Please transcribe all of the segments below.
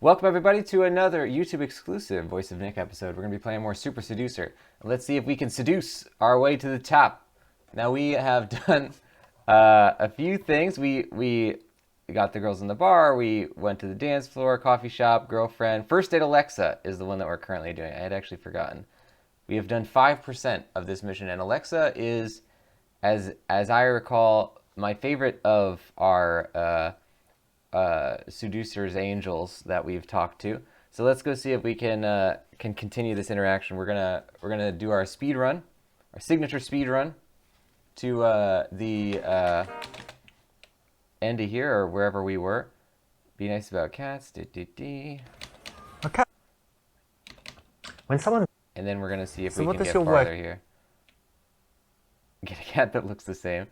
Welcome everybody to another YouTube exclusive Voice of Nick episode. We're going to be playing more Super Seducer. Let's see if we can seduce our way to the top. Now we have done a few things. We got the girls in the bar, we went to the dance floor, coffee shop, girlfriend. First date Alexa is the one that we're currently doing. I had actually forgotten. We have done 5% of this mission, and Alexa is, as I recall, my favorite of our seducers angels that we've talked to. So let's go see if we can continue this interaction. We're gonna do our speed run, our signature speed run, to the end of here or wherever we were. Be nice about cats. Okay. When someone and then we're gonna see if we can get farther here. Get a cat that looks the same.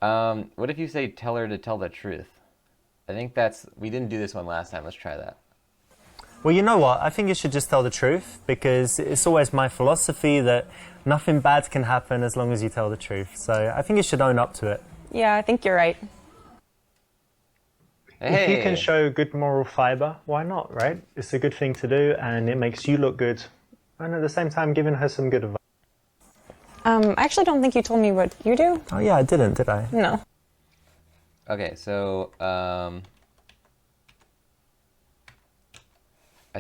What if you say tell her to tell the truth? I think we didn't do this one last time. Let's try that. Well, you know what? I think you should just tell the truth, because it's always my philosophy that nothing bad can happen as long as you tell the truth. So I think you should own up to it. Yeah, I think you're right. Hey. If you can show good moral fiber, why not, right? It's a good thing to do, and it makes you look good. And at the same time, giving her some good advice. I actually don't think you told me what you do. Oh yeah, I didn't, did I? No. Okay, so I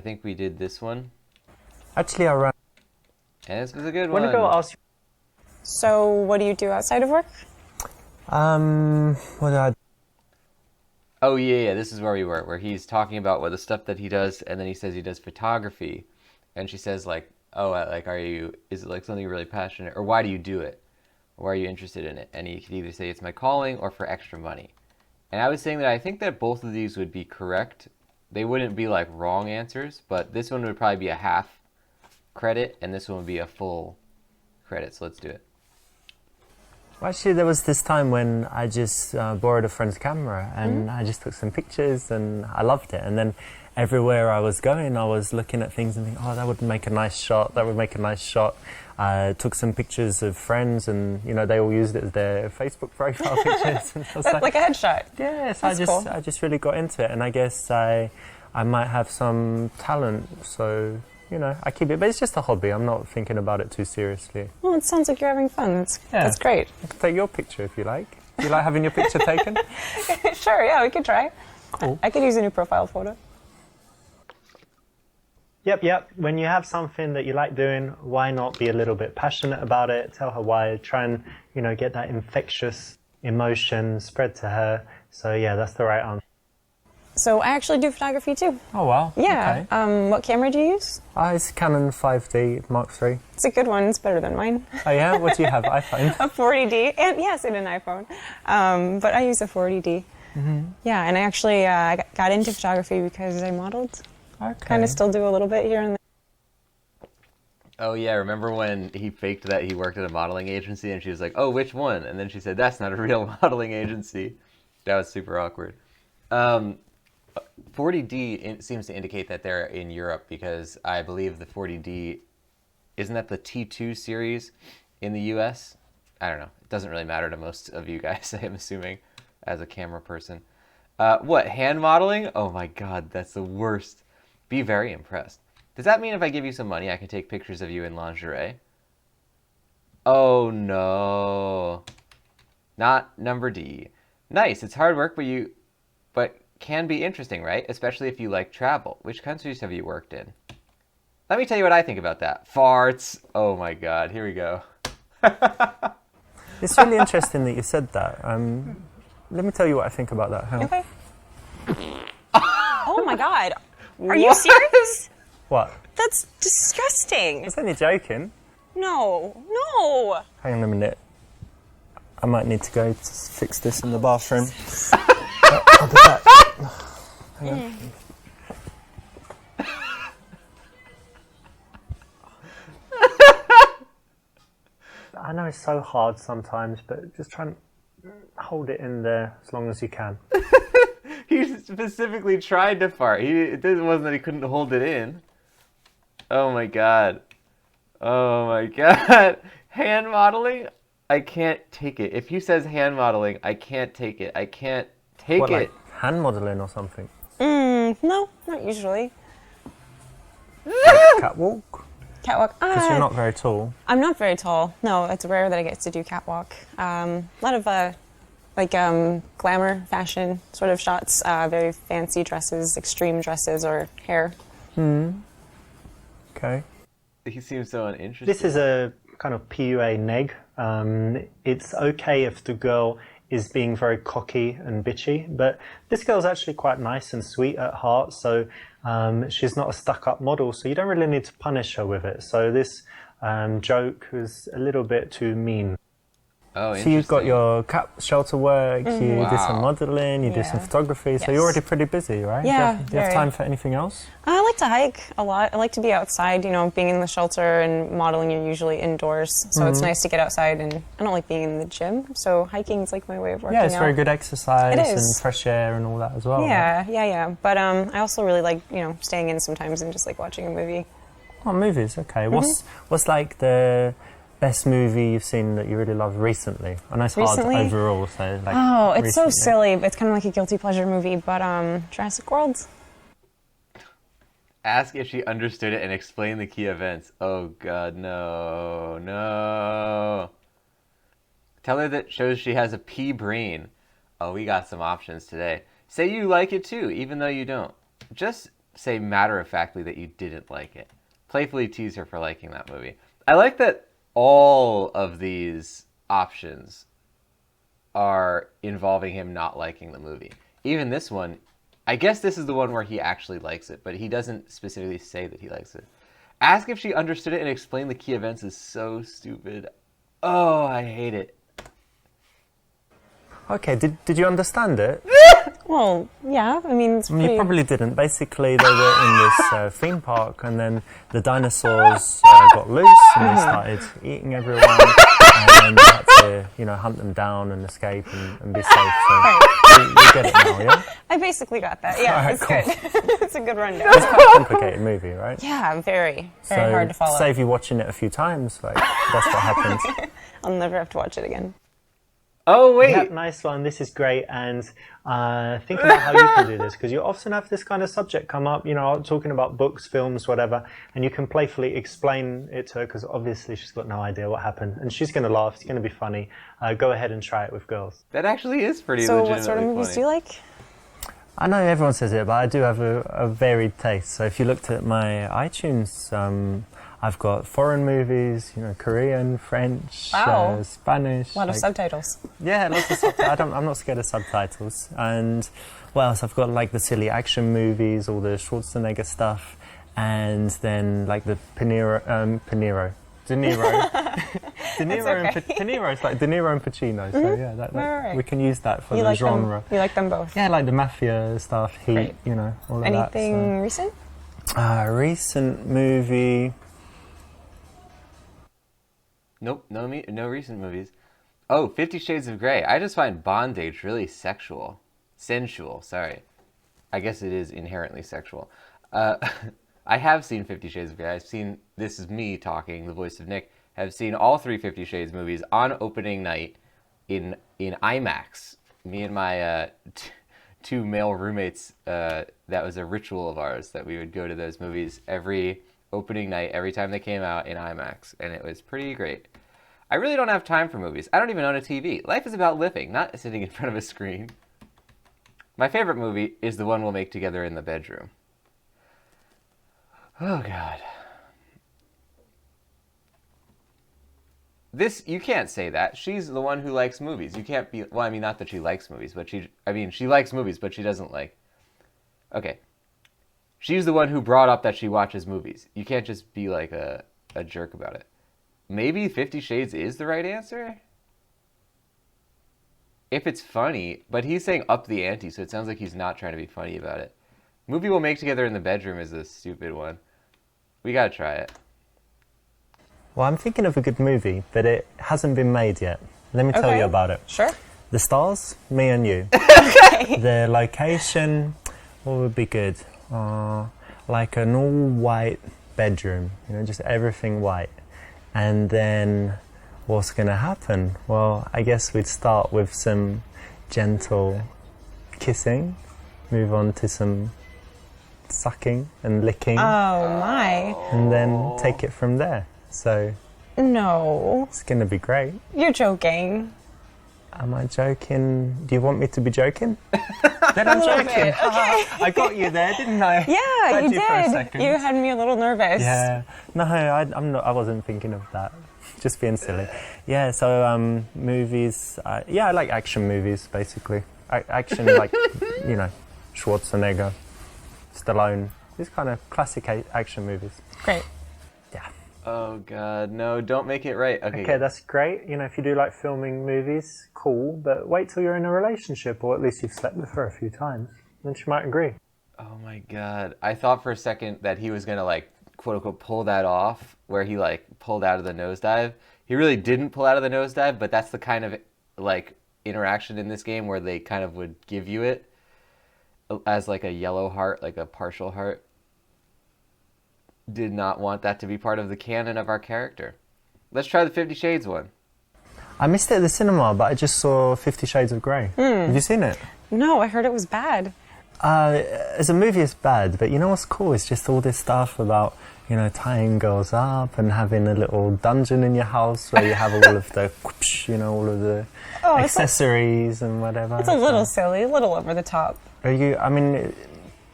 think we did this one. Actually, I ran. And this was a good I one. want to go ask you. So what do you do outside of work? What did I do? Oh yeah, this is where we were, where he's talking about what the stuff that he does, and then he says he does photography, and she says like, oh, like, is it like something you're really passionate, or why do you do it? Why are you interested in it? And he could either say it's my calling or for extra money. And I was saying that I think that both of these would be correct. They wouldn't be like wrong answers, but this one would probably be a half credit, and this one would be a full credit. So let's do it. Well, actually, there was this time when I just borrowed a friend's camera, and I just took some pictures, and I loved it. And then everywhere I was going, I was looking at things and thinking, oh, that would make a nice shot, that would make a nice shot. I took some pictures of friends, and they all used it as their Facebook profile pictures. And I was Like a headshot. Yes, That's cool. I just really got into it, and I guess I might have some talent, so I keep it. But it's just a hobby. I'm not thinking about it too seriously. Well, it sounds like you're having fun. That's great. I can take your picture if you like. Do you like having your picture taken? Sure, yeah, we could try. Cool. I could use a new profile photo. Yep. When you have something that you like doing, why not be a little bit passionate about it? Tell her why. Try and, get that infectious emotion spread to her. So, yeah, that's the right answer. So I actually do photography too. Oh, wow. Yeah. Okay. What camera do you use? It's Canon 5D Mark III. It's a good one. It's better than mine. Oh, yeah? What do you have? iPhone? A 40D. And yes, and an iPhone. But I use a 40D. Mm-hmm. Yeah, and I actually got into photography because I modeled. Okay. Kind of still do a little bit here and there. Oh yeah, remember when he faked that he worked at a modeling agency, and she was like, oh, which one? And then she said, that's not a real modeling agency. That was super awkward. 40D seems to indicate that they're in Europe, because I believe the 40D, isn't that the T2 series in the US? I don't know. It doesn't really matter to most of you guys, I am assuming, as a camera person. What, hand modeling? Oh my god, that's the worst. Be very impressed. Does that mean if I give you some money, I can take pictures of you in lingerie? Oh no. Not number D. Nice, it's hard work, but can be interesting, right? Especially if you like travel. Which countries have you worked in? Let me tell you what I think about that. Farts. Oh my god, here we go. It's really interesting that you said that. Let me tell you what I think about that. Okay. Oh my god. Are you serious? What? That's disgusting. I was only joking. No. Hang on a minute. I might need to go to fix this in the bathroom. I'll be back. Hang on. I know it's so hard sometimes, but just try and hold it in there as long as you can. He specifically tried to fart. It wasn't that he couldn't hold it in. Oh my god. Oh my god. Hand modeling? I can't take it. If he says hand modeling, I can't take it. I can't take What, it. like hand modeling or something? No, not usually. Catwalk? Catwalk. Because you're not very tall. I'm not very tall. No, it's rare that I get to do catwalk. A lot of glamour fashion sort of shots, very fancy dresses, extreme dresses, or hair. Okay. He seems so uninterested. This is a kind of PUA neg. It's okay if the girl is being very cocky and bitchy, but this girl's actually quite nice and sweet at heart, so she's not a stuck-up model, so you don't really need to punish her with it. So this joke was a little bit too mean. Oh, So you've got your cap shelter work, you did some Wow. modeling, you did some Yeah. photography, so Yes. you're already pretty busy, right? Yeah, Do you have very. time for anything else? I like to hike a lot. I like to be outside, being in the shelter and modeling, you're usually indoors. So it's nice to get outside, and I don't like being in the gym. So hiking is like my way of working Yeah, it's out. very good exercise It and is. fresh air and all that as well. right? Yeah. But I also really like, staying in sometimes and just like watching a movie. Oh, movies, okay. Mm-hmm. What's like the best movie you've seen that you really love recently? I know it's Recently? hard overall, so like Oh, it's so recently. silly. It's kind of like a guilty pleasure movie, but Jurassic World. Ask if she understood it and explain the key events. Oh God, no. Tell her that shows she has a pea brain. Oh, we got some options today. Say you like it too, even though you don't. Just say matter-of-factly that you didn't like it. Playfully tease her for liking that movie. I like that all of these options are involving him not liking the movie. Even this one, I guess this is the one where he actually likes it, but he doesn't specifically say that he likes it. Ask if she understood it and explain the key events is so stupid. Oh, I hate it. Okay, did you understand it? Well, yeah. I mean, it's pretty... You probably didn't. Basically, they were in this theme park, and then the dinosaurs got loose, and they started eating everyone, and then they had to, hunt them down and escape and be safe. So you get it now, yeah? I basically got that. Yeah, Alright, it's cool. good. It's a good rundown. It's quite a complicated movie, right? Yeah, very So hard to follow. save you watching it a few times, like that's what happens. I'll never have to watch it again. Oh, wait. Yeah, nice one. This is great. And think about how you can do this, because you often have this kind of subject come up, talking about books, films, whatever, and you can playfully explain it to her, because obviously she's got no idea what happened, and she's going to laugh. It's going to be funny. Go ahead and try it with girls. That actually is pretty So, legitimately what sort of movies funny. do you like? I know everyone says it, but I do have a varied taste. So if you looked at my iTunes, I've got foreign movies, Korean, French, Wow. Spanish. A lot of subtitles. Yeah, lots of subtitles. I'm not scared of subtitles. And what else? I've got like the silly action movies, all the Schwarzenegger stuff, and then like the De Niro. De Niro. okay. De Niro. It's like De Niro and Pacino. So yeah, Right. we can use that for You the like genre. them? You like them both? Yeah, like the mafia stuff, Heat, Great. all of Anything recent? that. So. Recent movie. Nope, no recent movies. Oh, 50 Shades of Grey. I just find bondage really sensual, sorry. I guess it is inherently sexual. I have seen 50 Shades of Grey. I've seen, this is me talking, the voice of Nick, have seen all 3 50 Shades movies on opening night in IMAX. Me and my 2 male roommates, that was a ritual of ours, that we would go to those movies every opening night, every time they came out in IMAX, and it was pretty great. I really don't have time for movies. I don't even own a TV. Life is about living, not sitting in front of a screen. My favorite movie is the one we'll make together in the bedroom. Oh, God. You can't say that. She's the one who likes movies. You can't be, well, I mean, not that she likes movies, but she likes movies, but she doesn't like. Okay. She's the one who brought up that she watches movies. You can't just be like a jerk about it. Maybe 50 Shades is the right answer? If it's funny, but he's saying up the ante, so it sounds like he's not trying to be funny about it. Movie we'll make together in the bedroom is a stupid one. We gotta try it. Well, I'm thinking of a good movie, but it hasn't been made yet. Let me tell Okay. you about it. Sure. The stars, me and you. The location, what would be good? Like an all-white bedroom, just everything white. And then what's going to happen? Well, I guess we'd start with some gentle kissing, move on to some sucking and licking, Oh my. and then take it from there. So No. it's going to be great. You're joking. Am I joking? Do you want me to be joking? Then I'm little joking. bit, okay. I got you there, didn't I? Yeah, Had you for a did. second. You had me a little nervous. Yeah. No, I'm not. I wasn't thinking of that. Just being silly. Yeah. So movies. Yeah, I like action movies basically. Action like Schwarzenegger, Stallone. These kind of classic action movies. Great. Yeah. Oh God, no! Don't make it right. Okay. Okay, that's great. You know, if you do like filming movies, cool. But wait till you're in a relationship, or at least you've slept with her a few times. Then she might agree. Oh my God! I thought for a second that he was gonna like quote unquote pull that off, where he like pulled out of the nosedive. He really didn't pull out of the nosedive, but that's the kind of like interaction in this game where they kind of would give you it as like a yellow heart, like a partial heart. Did not want that to be part of the canon of our character. Let's try the 50 Shades one. I missed it at the cinema, but I just saw 50 Shades of Grey. Have you seen it? No, I heard it was bad. As a movie, it's bad, but you know what's cool? It's just all this stuff about, tying girls up and having a little dungeon in your house where you have all of the, all of the accessories and whatever. It's a little silly, a little over the top.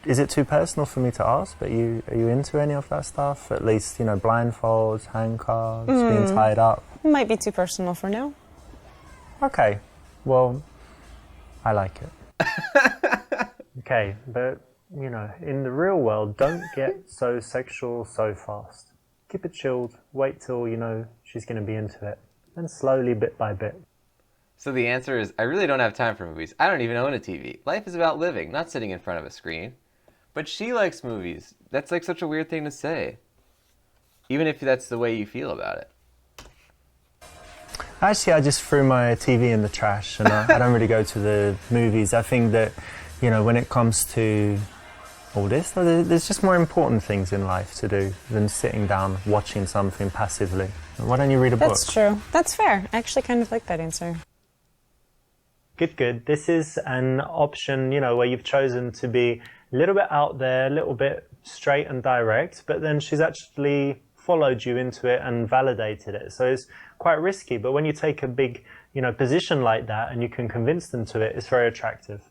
Is it too personal for me to ask, but are you into any of that stuff? At least, blindfolds, handcuffs, being tied up? Might be too personal for now. Okay, well, I like it. Okay, but in the real world, don't get so sexual so fast. Keep it chilled. Wait till she's going to be into it, and slowly, bit by bit. So the answer is, I really don't have time for movies. I don't even own a TV. Life is about living, not sitting in front of a screen. But she likes movies. That's like such a weird thing to say. Even if that's the way you feel about it. Actually, I just threw my TV in the trash, and I don't really go to the movies. I think that, when it comes to all this, there's just more important things in life to do than sitting down watching something passively. Why don't you read a book? That's true. That's fair. I actually kind of like that answer. Good. This is an option, where you've chosen to be a little bit out there, a little bit straight and direct, but then she's actually followed you into it and validated it. So it's quite risky, but when you take a big, position like that and you can convince them to it, it's very attractive.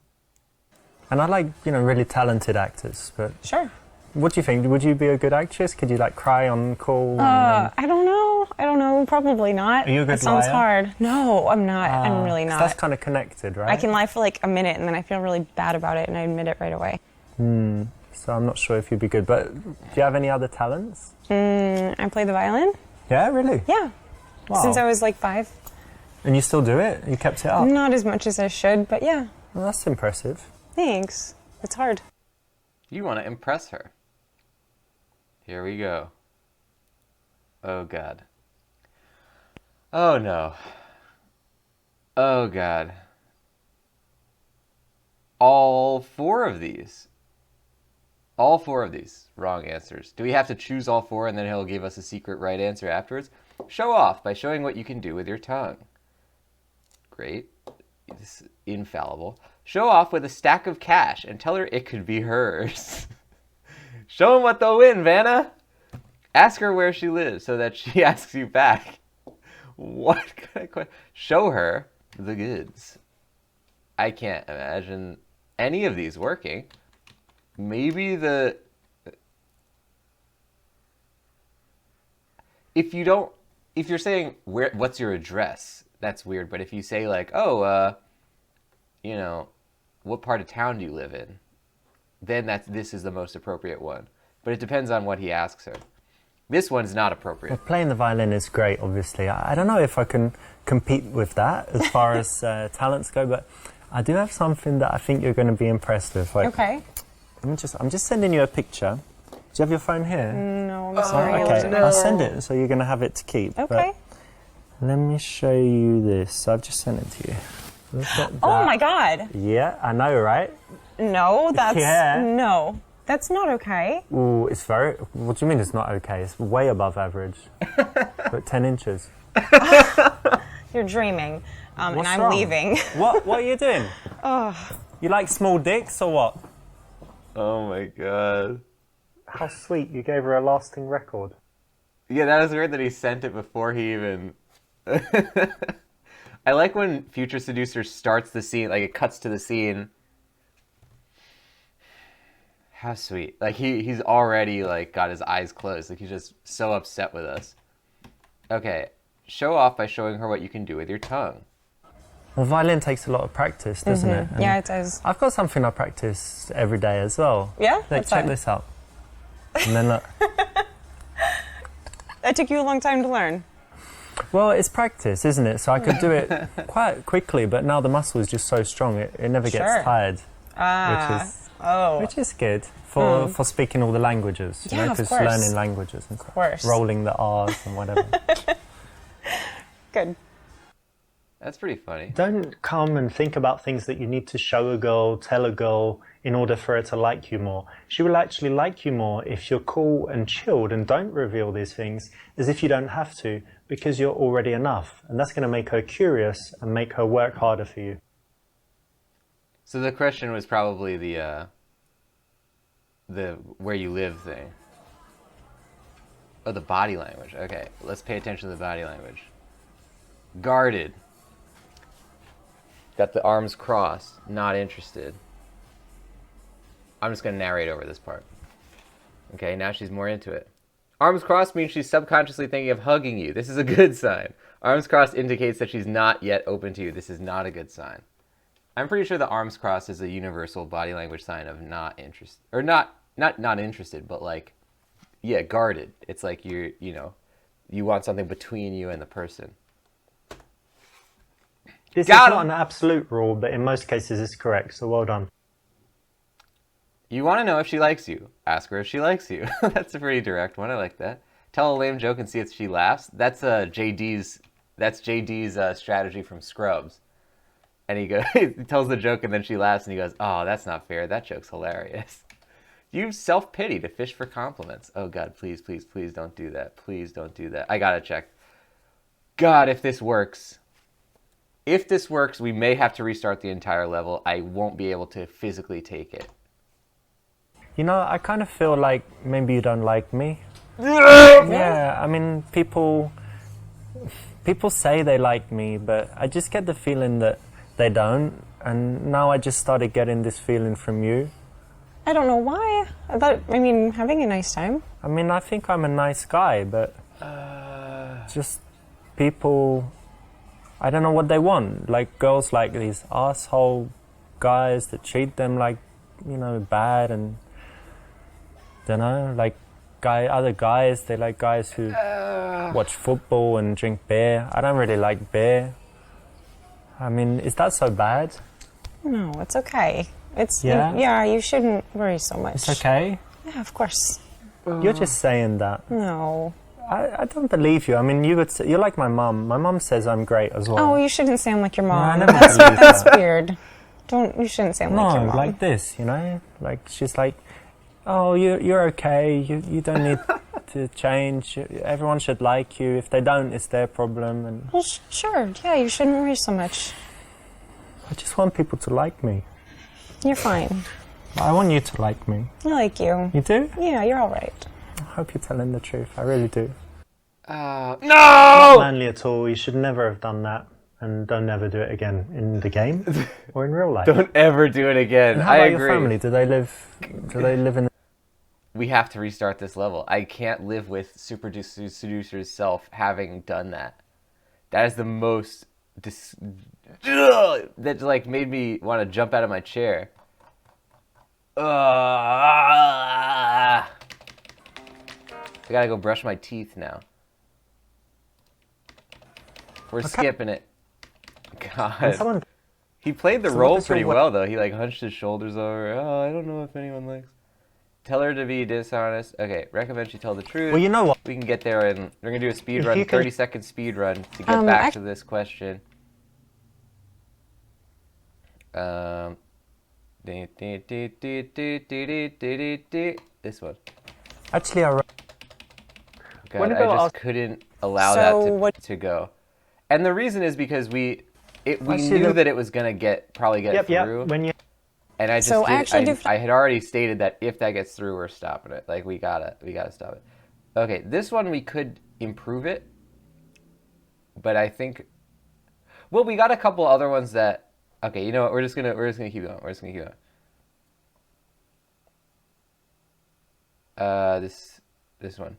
And I like, really talented actors, but Sure. what do you think? Would you be a good actress? Could you cry on call? I don't know. Probably not. Are you a good That sounds liar? hard. No, I'm not. I'm really 'Cause not. That's kind of connected, right? I can lie for like a minute and then I feel really bad about it and I admit it right away. So I'm not sure if you'd be good, but do you have any other talents? I play the violin. Yeah, really? Yeah. Wow. Since I was like 5. And you still do it? You kept it up? Not as much as I should, but yeah. Well, that's impressive. Thanks. It's hard. You want to impress her. Here we go. Oh God. Oh no. Oh God. All four of these wrong answers. Do we have to choose all four and then he'll give us a secret right answer afterwards? Show off by showing what you can do with your tongue. Great. This is infallible. Show off with a stack of cash and tell her it could be hers. Show him what they'll win, Vanna. Ask her where she lives so that she asks you back. What kind of question? Show her the goods. I can't imagine any of these working. Maybe if you're saying what's your address, that's weird. But if you say like, what part of town do you live in? Then this is the most appropriate one. But it depends on what he asks her. This one's not appropriate. Well, playing the violin is great, obviously. I don't know if I can compete with that as far as talents go, but I do have something that I think you're going to be impressed with. Okay. I'm just sending you a picture. Do you have your phone here? No, I'm sorry. Okay, I'll send it, so you're going to have it to keep. Okay. But let me show you this. I've just sent it to you. Look at that. Oh my God. Yeah, I know, right? No, that's... Yeah. No. That's not okay. Ooh, it's very... What do you mean it's not okay? It's way above average. But 10 inches. You're dreaming. And What's I'm wrong? leaving. What are you doing? You like small dicks or what? Oh my god. How sweet, you gave her a lasting record. Yeah, that was weird that he sent it before he even... I like when Future Seducer starts the scene, like it cuts to the scene. How sweet. Like he's already like got his eyes closed. Like he's just so upset with us. Okay. Show off by showing her what you can do with your tongue. Well, violin takes a lot of practice, doesn't it? And Yeah, it does. I've got something I practice every day as well. Yeah? Like, What's check that? this out. And then look. That took you a long time to learn. Well, it's practice, isn't it? So I could do it quite quickly, but now the muscle is just so strong, it never gets Sure. tired, Ah. which is good for speaking all the languages. You Yeah, know, of because course. learning languages and stuff. course. Rolling the R's and whatever. Good. That's pretty funny. Don't come and think about things that you need to show a girl, tell a girl in order for her to like you more. She will actually like you more if you're cool and chilled and don't reveal these things as if you don't have to, because you're already enough. And that's going to make her curious and make her work harder for you. So the question was probably the where you live thing. Oh, the body language. Okay, let's pay attention to the body language. Guarded. Got the arms crossed. Not interested. I'm just going to narrate over this part. Okay, now she's more into it. Arms crossed means she's subconsciously thinking of hugging you. This is a good sign. Arms crossed indicates that she's not yet open to you. This is not a good sign. I'm pretty sure the arms crossed is a universal body language sign of not interested. Or not interested, but like, yeah, guarded. It's like you want something between you and the person. This Got is not him. an absolute rule, but in most cases it's correct, so well done. You want to know if she likes you. Ask her if she likes you. That's a pretty direct one. I like that. Tell a lame joke and see if she laughs. That's JD's strategy from Scrubs. And he goes, he tells the joke and then she laughs and he goes, "Oh, that's not fair. That joke's hilarious." Use self-pity to fish for compliments. Oh God, please, please, please don't do that. Please don't do that. I gotta check. God, if this works. If this works, we may have to restart the entire level. I won't be able to physically take it. You know, I kind of feel like maybe you don't like me. Yeah, I mean, people say they like me, but I just get the feeling that they don't. And now I just started getting this feeling from you. I don't know why. I mean, having a nice time. I mean, I think I'm a nice guy, but just people, I don't know what they want. Like, girls like these asshole guys that treat them like, bad, and, like other guys, they like guys who watch football and drink beer. I don't really like beer. I mean, is that so bad? No, it's okay. Yeah? You shouldn't worry so much. It's okay? Yeah, of course. You're just saying that. No. I don't believe you. I mean, you're like my mum. My mum says I'm great as well. Oh, you shouldn't sound like your mom. No, I never believe That's that. weird. You shouldn't sound like your No, mom. like this, Like, she's like, "Oh, you're okay. You don't need to change. Everyone should like you. If they don't, it's their problem." And Well, sure. Yeah, you shouldn't worry so much. I just want people to like me. You're fine. I want you to like me. I like you. You do? Yeah, you're all right. I hope you're telling the truth. I really do. Not No! manly at all. You should never have done that. And don't ever do it again in the game or in real life. Don't ever do it again. And how I about agree. your family? Do they live in? We have to restart this level. I can't live with Super Seducer's self having done that. That is the most that like made me want to jump out of my chair. I gotta go brush my teeth now. We're skipping it. God. Someone He played the So role what is your pretty we- well, though. He like hunched his shoulders over. Oh, I don't know if anyone likes. Tell her to be dishonest. Okay, recommend she tell the truth. Well, you know what? We can get there, and we're gonna do a speed If run, you can- 30-second speed run to get back act- to this question. This one. Actually, I wrote. God, When a I girl just asks- couldn't allow So that what- to go. And the reason is because we Actually, knew the- that it was gonna probably get Yep, through. yep. When you And I just So I actually I had already stated that if that gets through, we're stopping it. Like we gotta stop it. Okay, this one we could improve it, but I think, well, we got a couple other ones that. Okay, you know what? We're just gonna keep going. We're just gonna keep going. This one.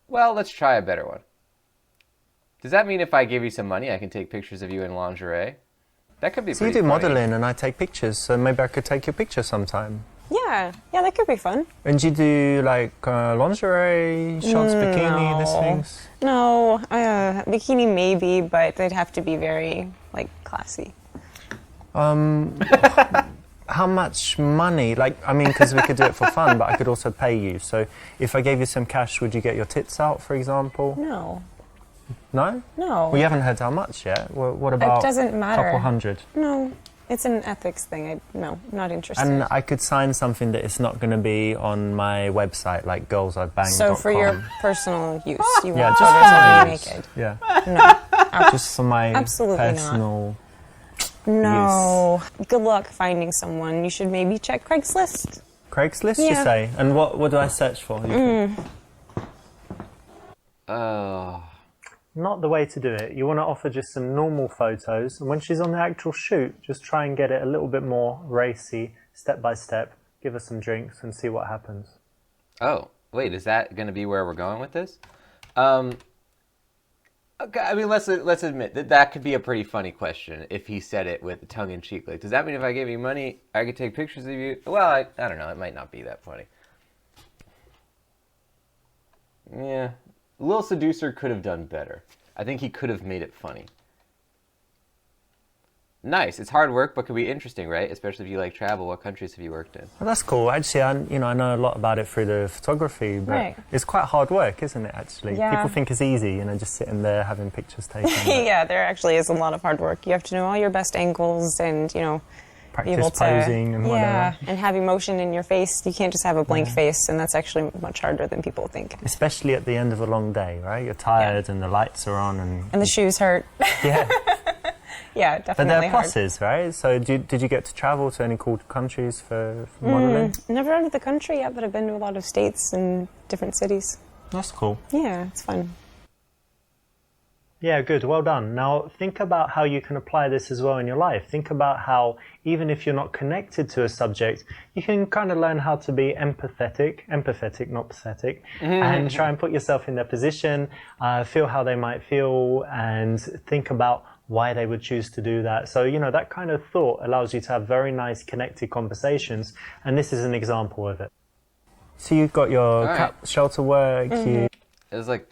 Well, let's try a better one. Does that mean if I give you some money, I can take pictures of you in lingerie? That could be So you pretty do funny. modeling and I take pictures, so maybe I could take your picture sometime. Yeah, that could be fun. And do you do like lingerie, shots, bikini, these things? No, bikini maybe, but they'd have to be very like classy. How much money? Like, I mean, because we could do it for fun, but I could also pay you. So if I gave you some cash, would you get your tits out, for example? No, No? no. We haven't heard how much yet. What about doesn't matter. a couple hundred? No, it's an ethics thing. No, not interested. And I could sign something that it's not going to be on my website, like girlsI'veBanged.com. So for your personal use, you Yeah, want just photos for of my me use. naked? Yeah, No, just for my Absolutely not. personal. no. Good luck finding someone. You should maybe check Craigslist. Craigslist, you Yeah. say? And what do I search for? You think? Oh. Not the way to do it. You want to offer just some normal photos, and when she's on the actual shoot, just try and get it a little bit more racy, step by step. Give her some drinks and see what happens. Oh, wait, is that going to be where we're going with this? Okay, I mean, let's admit that could be a pretty funny question if he said it with tongue in cheek. Like, does that mean if I gave you money, I could take pictures of you? Well, I don't know. It might not be that funny. Yeah, Lil Seducer could have done better. I think he could have made it funny. Nice. It's hard work, but could be interesting, right? Especially if you like travel. What countries have you worked in? Well, that's cool. Actually, I know a lot about it through the photography, but Right. it's quite hard work, isn't it, actually? Yeah. People think it's easy, just sitting there having pictures taken. but Yeah, there actually is a lot of hard work. You have to know all your best angles and, be practice able to posing and whatever. and have emotion in your face. You can't just have a blank face, and that's actually much harder than people think. Especially at the end of a long day, right? You're tired and the lights are on And the shoes hurt. yeah. Yeah, But there definitely are hard. pluses, right? So did you get to travel to any cool countries for modeling? Never out of the country yet, but I've been to a lot of states and different cities. That's cool. Yeah, it's fun. Yeah, good. Well done. Now, think about how you can apply this as well in your life. Think about how, even if you're not connected to a subject, you can kind of learn how to be empathetic, not pathetic, and try and put yourself in their position, feel how they might feel, and think about why they would choose to do that. So, that kind of thought allows you to have very nice connected conversations, and this is an example of it. So you've got your right. shelter work, It was like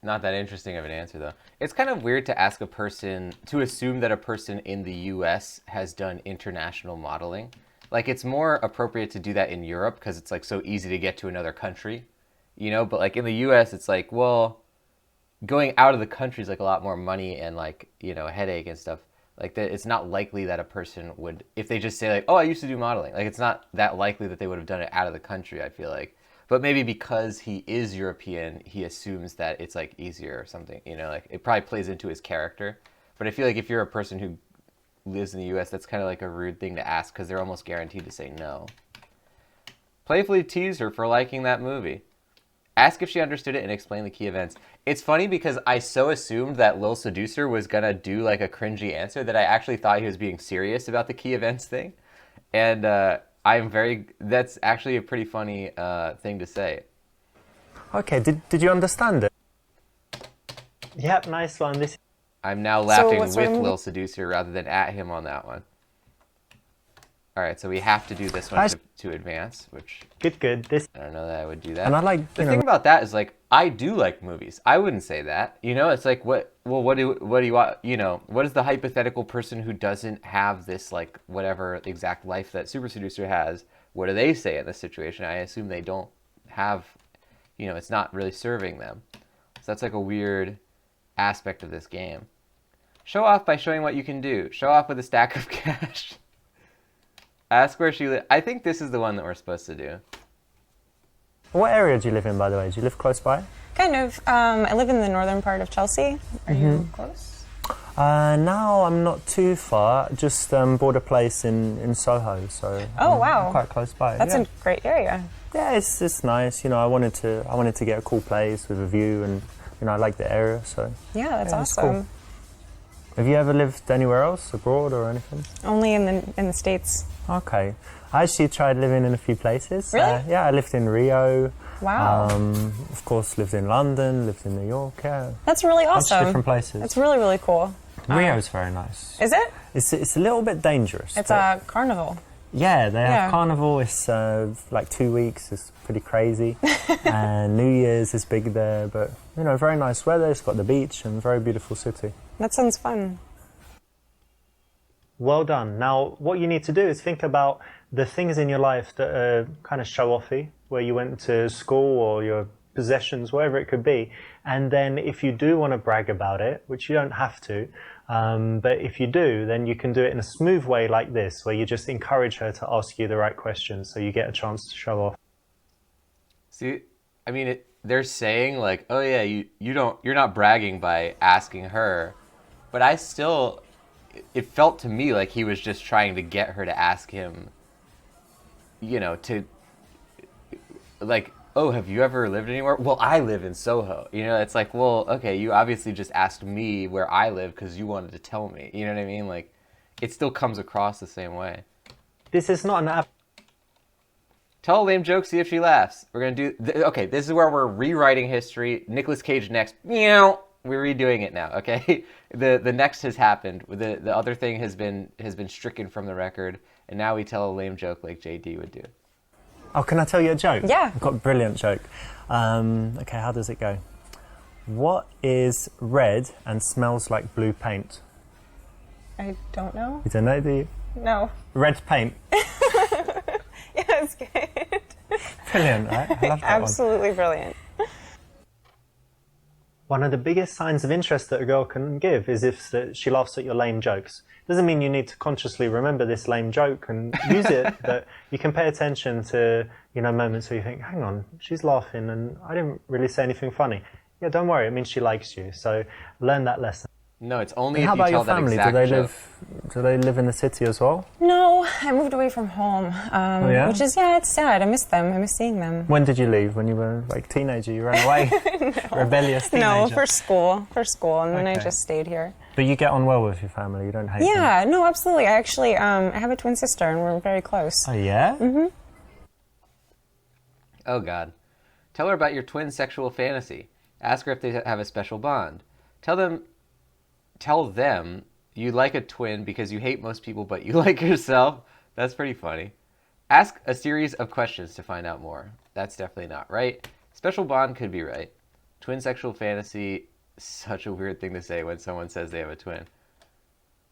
not that interesting of an answer though. It's kind of weird to ask a person to assume that a person in the US has done international modeling. Like it's more appropriate to do that in Europe because it's like so easy to get to another country, but like in the US it's like, well, going out of the country is like a lot more money and like, a headache and stuff. Like that, it's not likely that a person would, if they just say like, oh, I used to do modeling. Like it's not that likely that they would have done it out of the country, I feel like. But maybe because he is European, he assumes that it's like easier or something, like it probably plays into his character. But I feel like if you're a person who lives in the US, that's kind of like a rude thing to ask because they're almost guaranteed to say no. Playfully tease her for liking that movie. Ask if she understood it and explain the key events. It's funny because I so assumed that Lil Seducer was gonna do like a cringy answer that I actually thought he was being serious about the key events thing. And that's actually a pretty funny thing to say. Okay, did you understand it? Yep, nice one. I'm now laughing what with sort of- Lil Seducer rather than at him on that one. All right, so we have to do this one to advance, which Good. This I don't know that I would do that. And I like, The thing about that is like I do like movies. I wouldn't say that. It's like what do you want? What is the hypothetical person who doesn't have this like whatever exact life that Super Seducer has? What do they say in this situation? I assume they don't have, it's not really serving them. So that's like a weird aspect of this game. Show off by showing what you can do. Show off with a stack of cash. Ask where she lives. I think this is the one that we're supposed to do. what area do you live in, by the way? Do you live close by? Kind of. I live in the northern part of Chelsea. Are you close? Now I'm not too far. Just bought a place in Soho, so Oh, I'm wow. quite close by. That's yeah. a great area. Yeah, it's nice. You know, I wanted to get a cool place with a view, and you know, I like the area. So Yeah, that's yeah, it's awesome. cool. Have you ever lived anywhere else, abroad or anything? Only in the States. Okay, I actually tried living in a few places. Really? Yeah, I lived in Rio. Wow. Of course, lived in London, lived in New York. Yeah, That's really bunch of awesome. different places. It's really, really cool. Rio's very nice. Is it? It's a little bit dangerous. It's but- a carnival. Yeah, they Yeah. have carnival. It's like 2 weeks. It's pretty crazy. And New Year's is big there, but you know, very nice weather. It's got the beach and very beautiful city. That sounds fun. Well done. Now, what you need to do is think about the things in your life that are kind of show-offy, where you went to school or your possessions, whatever it could be. And then if you do want to brag about it, which you don't have to, but if you do, then you can do it in a smooth way like this, where you just encourage her to ask you the right questions so you get a chance to show off. See, I mean, they're saying like, oh yeah, you're not bragging by asking her, but I still, it felt to me like he was just trying to get her to ask him, you know, to like, oh, have you ever lived anywhere? Well, I live in Soho. You know, it's like, well, okay, you obviously just asked me where I live because you wanted to tell me. You know what I mean? Like, it still comes across the same way. This is not an app. Tell a lame joke, see if she laughs. We're going to do... Okay, this is where we're rewriting history. Nicolas Cage next. Meow. We're redoing it now, okay? The next has happened. The other thing has been stricken from the record, and now we tell a lame joke like JD would do. Oh, can I tell you a joke? Yeah. I've got a brilliant joke. Okay, how does it go? What is red and smells like blue paint? I don't know. You don't know, do you? No. Red paint. Yeah, that's good. Brilliant, right? I love that Absolutely brilliant. One of the biggest signs of interest that a girl can give is if she laughs at your lame jokes. Doesn't mean you need to consciously remember this lame joke and use it, but you can pay attention to, you know, moments where you think, hang on, she's laughing and I didn't really say anything funny. Yeah, don't worry, it means she likes you. So learn that lesson. No, it's only And how if you about tell your that family? exact joke. Do they live in the city as well? No, I moved away from home, yeah? which is, yeah, it's sad. I miss them. I miss seeing them. When did you leave? When you were like a teenager? You ran away? Rebellious teenager? No, for school, and then I Okay. just stayed here. But you get on well with your family? You don't hate them? Yeah, no, absolutely. I actually, I have a twin sister, and we're very close. Oh, yeah? Mm-hmm. Oh, God. Tell her about your twin sexual fantasy. Ask her if they have a special bond. Tell them you like a twin because you hate most people, but you like yourself. That's pretty funny. Ask a series of questions to find out more. That's definitely not right. Special bond could be right. Twin sexual fantasy, such a weird thing to say when someone says they have a twin.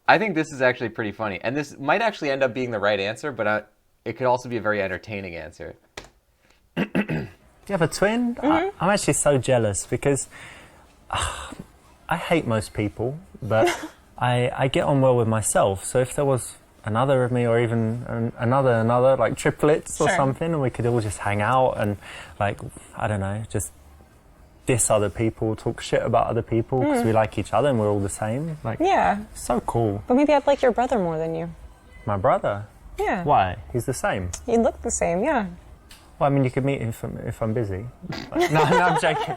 I think this is actually pretty funny. And this might actually end up being the right answer, but it could also be a very entertaining answer. Do you have a twin? Mm-hmm. I'm actually so jealous because I hate most people, but I get on well with myself. So if there was another of me or even another, like triplets or Sure. something, and we could all just hang out and, like, I don't know, just diss other people, talk shit about other people because we like each other and we're all the same. Like, Yeah, so cool. but maybe I'd like your brother more than you. My brother? Yeah. Why? He's the same. You look the same, yeah. Well, I mean, you could meet him if I'm busy. No, I'm joking.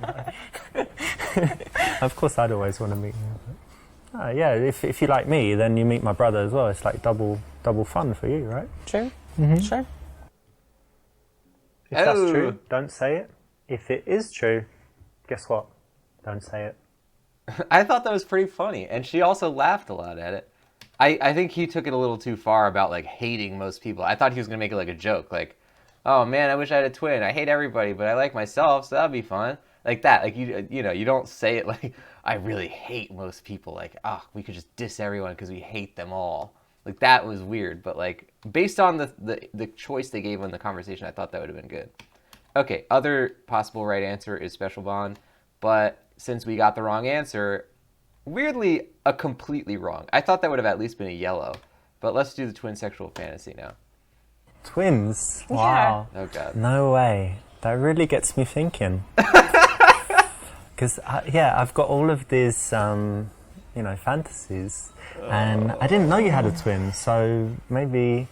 Of course, I'd always want to meet him. But, yeah, if you like me, then you meet my brother as well. It's like double fun for you, right? True. Sure. If that's Oh. true, don't say it. If it is true, guess what? Don't say it. I thought that was pretty funny, and she also laughed a lot at it. I think he took it a little too far about, like, hating most people. I thought he was going to make it like a joke, like, oh man, I wish I had a twin. I hate everybody, but I like myself, so that'd be fun. Like that. Like, you know, you don't say it like, I really hate most people. Like, we could just diss everyone because we hate them all. Like, that was weird. But, like, based on the choice they gave in the conversation, I thought that would have been good. Okay, other possible right answer is special bond. But since we got the wrong answer, weirdly, a completely wrong. I thought that would have at least been a yellow. But let's do the twin sexual fantasy now. Twins? Yeah. Wow. Oh, God. No way. That really gets me thinking. Because, yeah, I've got all of these, fantasies. And I didn't know you had a twin, so maybe,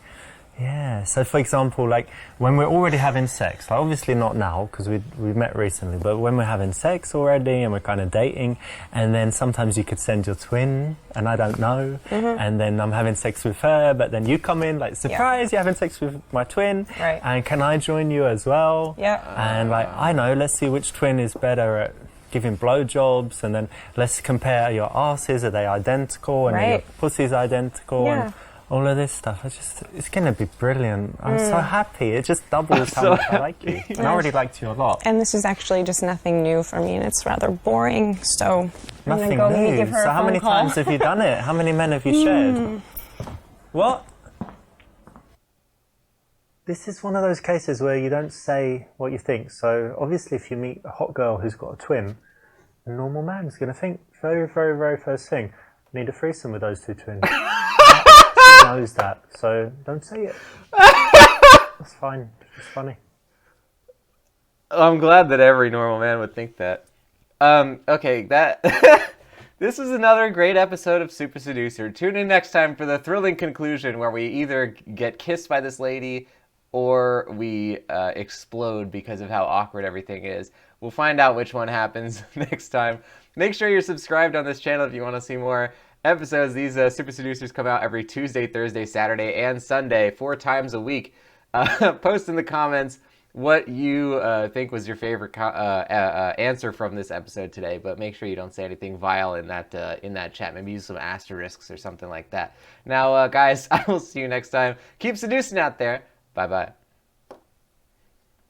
yeah. So for example, like when we're already having sex, like obviously not now because we met recently, but when we're having sex already and we're kind of dating, and then sometimes you could send your twin and I don't know, and then I'm having sex with her, but then you come in like, surprise, you're having sex with my twin, Right. and can I join you as well? Yeah. And like, I know, let's see which twin is better at giving blowjobs, and then let's compare your asses, are they identical, and then your Right. pussy's identical, Yeah. and all of this stuff. It's going to be brilliant. I'm so happy. It just doubles how much I like you. And I already liked you a lot. And this is actually just nothing new for me, and it's rather boring. So I'm Nothing gonna go maybe new. give her So a how phone many call. times have you done it? How many men have you shared? What? This is one of those cases where you don't say what you think. So obviously if you meet a hot girl who's got a twin, a normal man's going to think very, very, very first thing, need a threesome with those two twins. She knows that, so don't say it. That's fine. It's just funny. I'm glad that every normal man would think that. Okay, that this was another great episode of Super Seducer. Tune in next time for the thrilling conclusion where we either get kissed by this lady or we explode because of how awkward everything is. We'll find out which one happens next time. Make sure you're subscribed on this channel if you want to see more episodes. These Super Seducers come out every Tuesday, Thursday, Saturday, and Sunday, 4 times a week. Post in the comments what you think was your favorite answer from this episode today, but make sure you don't say anything vile in that chat. Maybe use some asterisks or something like that. Now, guys, I will see you next time. Keep seducing out there. Bye-bye.